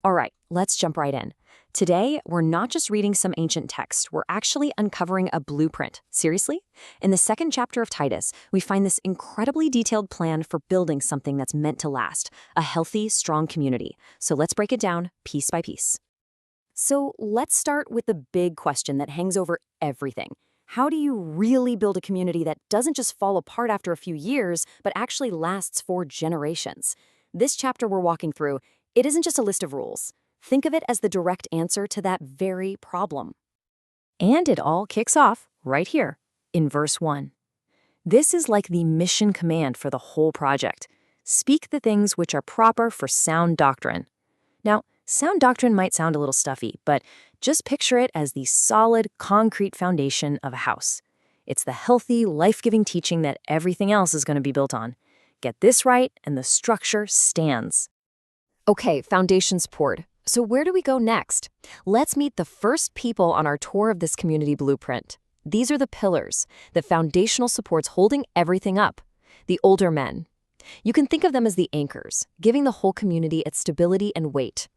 All right, let's jump right in. Today, we're not just reading some ancient text, we're actually uncovering a blueprint. Seriously? In the second chapter of Titus, we find this incredibly detailed plan for building something that's meant to last, a healthy, strong community. So let's break it down piece by piece. So let's start with the big question that hangs over everything. How do you really build a community that doesn't just fall apart after a few years, but actually lasts for generations? This chapter we're walking through, it isn't just a list of rules. Think of it as the direct answer to that very problem. And it all kicks off right here in verse 1. This is like the mission command for the whole project. Speak the things which are proper for sound doctrine. Now, sound doctrine might sound a little stuffy, but just picture it as the solid, concrete foundation of a house. It's the healthy, life-giving teaching that everything else is going to be built on. Get this right, and the structure stands. Okay, foundation's poured. So where do we go next? Let's meet the first people on our tour of this community blueprint. These are the pillars, the foundational supports holding everything up. The older men. You can think of them as the anchors, giving the whole community its stability and weight.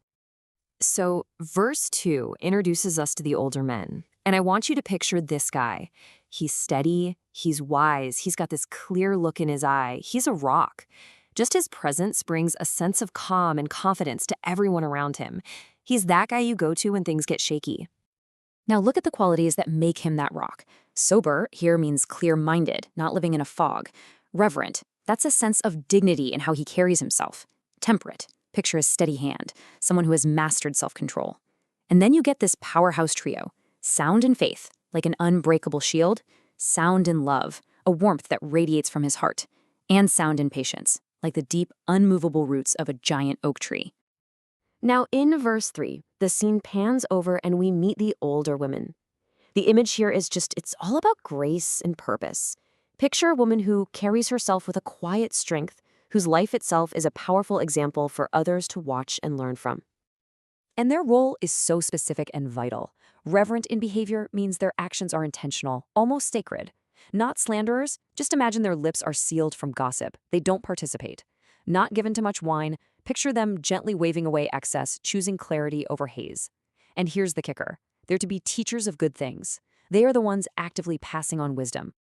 So, verse 2 introduces us to the older men. And I want you to picture this guy. He's steady, he's wise, he's got this clear look in his eye. He's a rock. Just his presence brings a sense of calm and confidence to everyone around him. He's that guy you go to when things get shaky. Now look at the qualities that make him that rock. Sober here means clear-minded, not living in a fog. Reverent, that's a sense of dignity in how he carries himself. Temperate, picture a steady hand, someone who has mastered self-control. And then you get this powerhouse trio. Sound in faith, like an unbreakable shield. Sound in love, a warmth that radiates from his heart. And sound in patience, like the deep, unmovable roots of a giant oak tree. Now in verse 3, the scene pans over and we meet the older women. The image here is it's all about grace and purpose. Picture a woman who carries herself with a quiet strength, whose life itself is a powerful example for others to watch and learn from. And their role is so specific and vital. Reverent in behavior means their actions are intentional, almost sacred. Not slanderers, just imagine their lips are sealed from gossip. They don't participate. Not given to much wine, picture them gently waving away excess, choosing clarity over haze. And here's the kicker. They're to be teachers of good things. They are the ones actively passing on wisdom.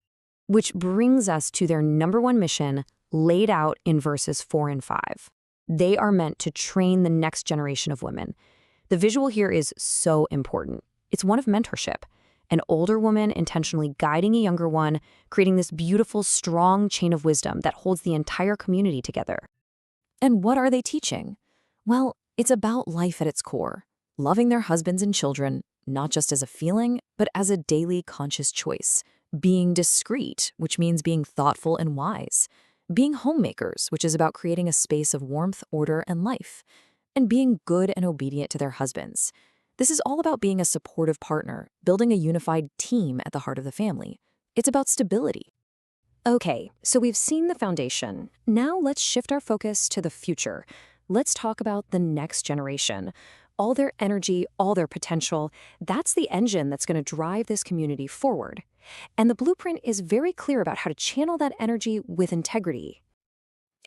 Which brings us to their number one mission, laid out in verses 4 and 5. They are meant to train the next generation of women. The visual here is so important. It's one of mentorship. An older woman intentionally guiding a younger one, creating this beautiful, strong chain of wisdom that holds the entire community together. And what are they teaching? Well, it's about life at its core. Loving their husbands and children, not just as a feeling, but as a daily conscious choice. Being discreet, which means being thoughtful and wise. Being homemakers, which is about creating a space of warmth, order, and life. And being good and obedient to their husbands. This is all about being a supportive partner, building a unified team at the heart of the family. It's about stability. Okay, so we've seen the foundation. Now let's shift our focus to the future. Let's talk about the next generation. All their energy, all their potential, that's the engine that's going to drive this community forward. And the blueprint is very clear about how to channel that energy with integrity.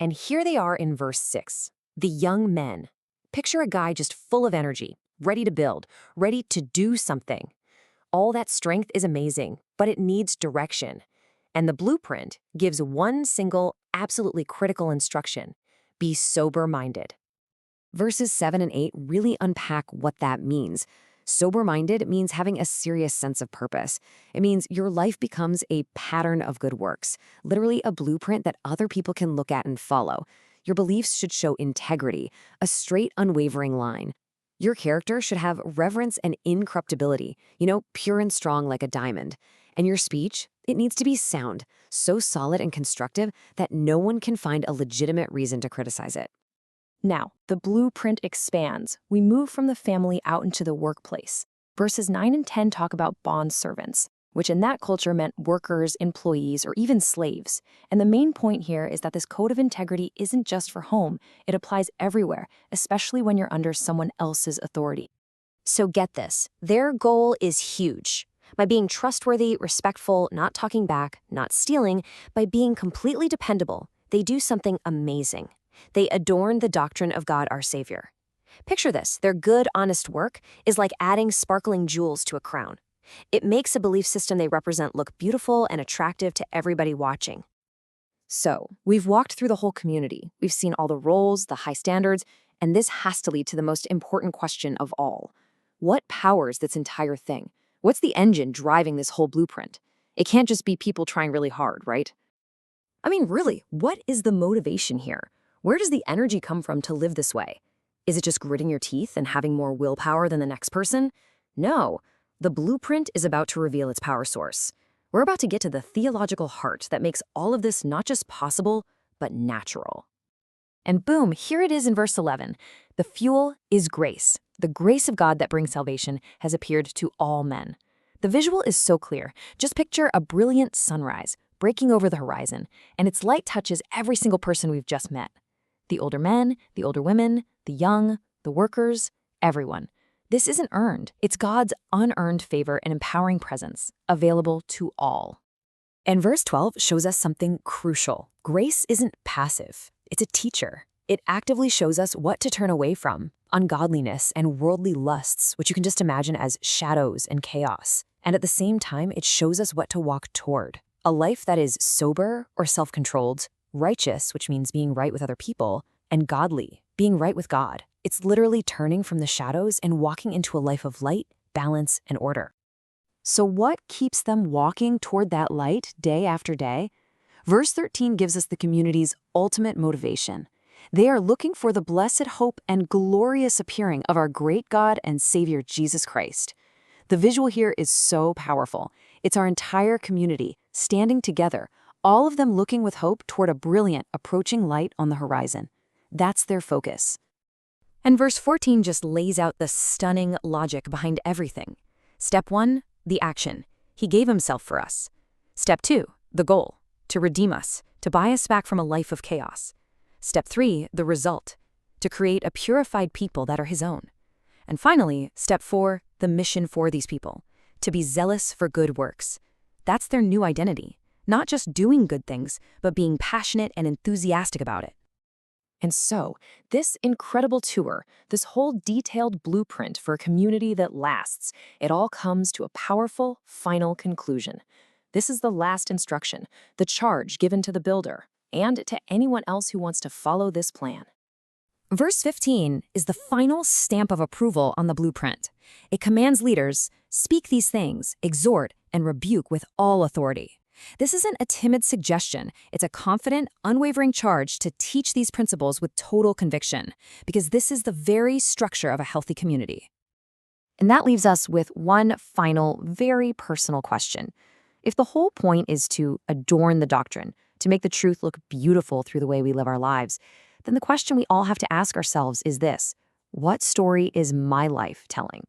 And here they are in verse 6, the young men. Picture a guy just full of energy, ready to build, ready to do something. All that strength is amazing, but it needs direction. And the blueprint gives one single, absolutely critical instruction: be sober-minded. Verses 7 and 8 really unpack what that means. Sober-minded means having a serious sense of purpose. It means your life becomes a pattern of good works, literally a blueprint that other people can look at and follow. Your beliefs should show integrity, a straight, unwavering line. Your character should have reverence and incorruptibility, pure and strong like a diamond. And your speech, it needs to be sound, so solid and constructive that no one can find a legitimate reason to criticize it. Now, the blueprint expands. We move from the family out into the workplace. Verses 9 and 10 talk about bond servants, which in that culture meant workers, employees, or even slaves. And the main point here is that this code of integrity isn't just for home. It applies everywhere, especially when you're under someone else's authority. So get this, their goal is huge. By being trustworthy, respectful, not talking back, not stealing, by being completely dependable, they do something amazing. They adorn the doctrine of God our Savior. Picture this. Their good, honest work is like adding sparkling jewels to a crown. It makes a belief system they represent look beautiful and attractive to everybody watching. So, we've walked through the whole community. We've seen all the roles, the high standards, and this has to lead to the most important question of all. What powers this entire thing? What's the engine driving this whole blueprint? It can't just be people trying really hard, right? I mean, really, what is the motivation here? Where does the energy come from to live this way? Is it just gritting your teeth and having more willpower than the next person? No, the blueprint is about to reveal its power source. We're about to get to the theological heart that makes all of this not just possible, but natural. And boom, here it is in verse 11. The fuel is grace. The grace of God that brings salvation has appeared to all men. The visual is so clear. Just picture a brilliant sunrise breaking over the horizon, and its light touches every single person we've just met. The older men, the older women, the young, the workers, everyone. This isn't earned. It's God's unearned favor and empowering presence, available to all. And verse 12 shows us something crucial. Grace isn't passive. It's a teacher. It actively shows us what to turn away from, ungodliness and worldly lusts, which you can just imagine as shadows and chaos. And at the same time, it shows us what to walk toward. A life that is sober or self-controlled, righteous, which means being right with other people, and godly, being right with God. It's literally turning from the shadows and walking into a life of light, balance, and order. So what keeps them walking toward that light day after day? Verse 13 gives us the community's ultimate motivation. They are looking for the blessed hope and glorious appearing of our great God and Savior Jesus Christ. The visual here is so powerful. It's our entire community standing together, all of them looking with hope toward a brilliant, approaching light on the horizon. That's their focus. And verse 14 just lays out the stunning logic behind everything. Step 1, the action. He gave himself for us. Step 2, the goal, to redeem us, to buy us back from a life of chaos. Step 3, the result, to create a purified people that are his own. And finally, step 4, the mission for these people, to be zealous for good works. That's their new identity, not just doing good things, but being passionate and enthusiastic about it. And so, this incredible tour, this whole detailed blueprint for a community that lasts, it all comes to a powerful, final conclusion. This is the last instruction, the charge given to the builder, and to anyone else who wants to follow this plan. Verse 15 is the final stamp of approval on the blueprint. It commands leaders, speak these things, exhort, and rebuke with all authority. This isn't a timid suggestion. It's a confident, unwavering charge to teach these principles with total conviction, because this is the very structure of a healthy community. And that leaves us with one final, very personal question. If the whole point is to adorn the doctrine, to make the truth look beautiful through the way we live our lives, then the question we all have to ask ourselves is this: what story is my life telling?